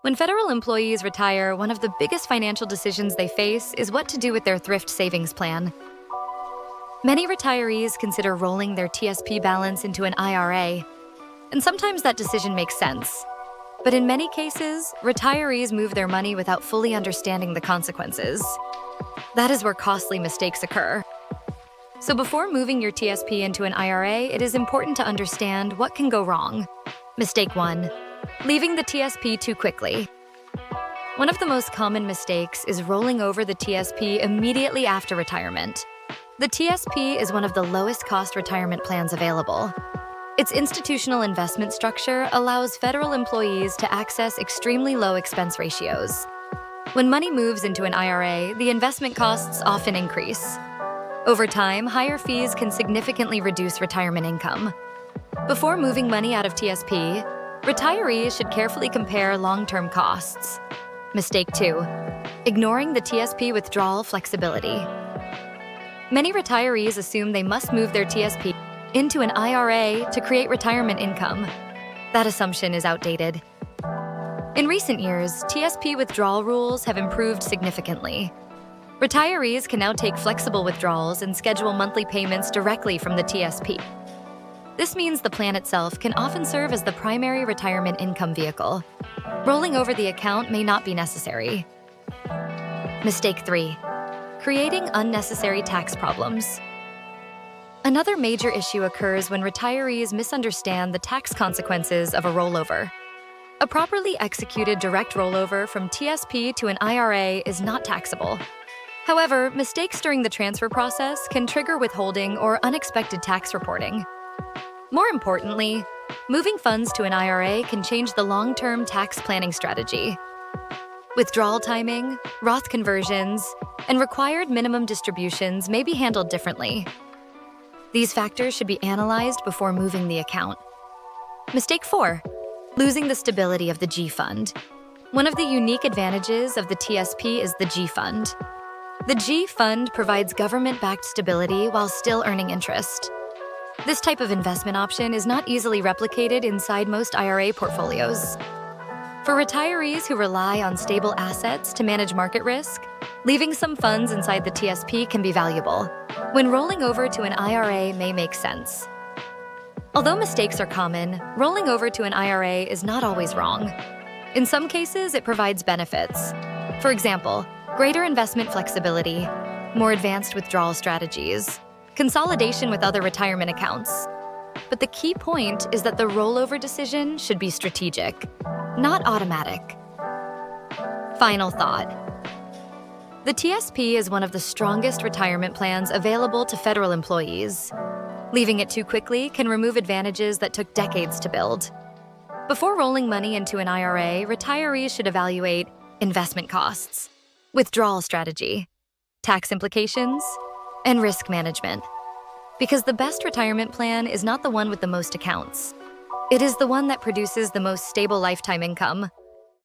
When federal employees retire, one of the biggest financial decisions they face is what to do with their Thrift Savings Plan. Many retirees consider rolling their TSP balance into an IRA, and sometimes that decision makes sense. But in many cases, retirees move their money without fully understanding the consequences. That is where costly mistakes occur. So before moving your TSP into an IRA, it is important to understand what can go wrong. Mistake 1. Leaving the TSP too quickly. One of the most common mistakes is rolling over the TSP immediately after retirement. The TSP is one of the lowest cost retirement plans available. Its institutional investment structure allows federal employees to access extremely low expense ratios. When money moves into an IRA, the investment costs often increase. Over time, higher fees can significantly reduce retirement income. Before moving money out of TSP, retirees should carefully compare long-term costs. Mistake 2. Ignoring the TSP withdrawal flexibility. Many retirees assume they must move their TSP into an IRA to create retirement income. That assumption is outdated. In recent years, TSP withdrawal rules have improved significantly. Retirees can now take flexible withdrawals and schedule monthly payments directly from the TSP. This means the plan itself can often serve as the primary retirement income vehicle. Rolling over the account may not be necessary. Mistake 3. Creating unnecessary tax problems. Another major issue occurs when retirees misunderstand the tax consequences of a rollover. A properly executed direct rollover from TSP to an IRA is not taxable. However, mistakes during the transfer process can trigger withholding or unexpected tax reporting. More importantly, moving funds to an IRA can change the long-term tax planning strategy. Withdrawal timing, Roth conversions, and required minimum distributions may be handled differently. These factors should be analyzed before moving the account. Mistake 4. Losing the stability of the G fund. One of the unique advantages of the TSP is the G fund. The G fund provides government-backed stability while still earning interest. This type of investment option is not easily replicated inside most IRA portfolios. For retirees who rely on stable assets to manage market risk, leaving some funds inside the TSP can be valuable. When rolling over to an IRA may make sense. Although mistakes are common, rolling over to an IRA is not always wrong. In some cases, it provides benefits. For example, greater investment flexibility, more advanced withdrawal strategies, consolidation with other retirement accounts. But the key point is that the rollover decision should be strategic, not automatic. Final thought. The TSP is one of the strongest retirement plans available to federal employees. Leaving it too quickly can remove advantages that took decades to build. Before rolling money into an IRA, retirees should evaluate investment costs, withdrawal strategy, tax implications, and risk management. Because the best retirement plan is not the one with the most accounts. It is the one that produces the most stable lifetime income.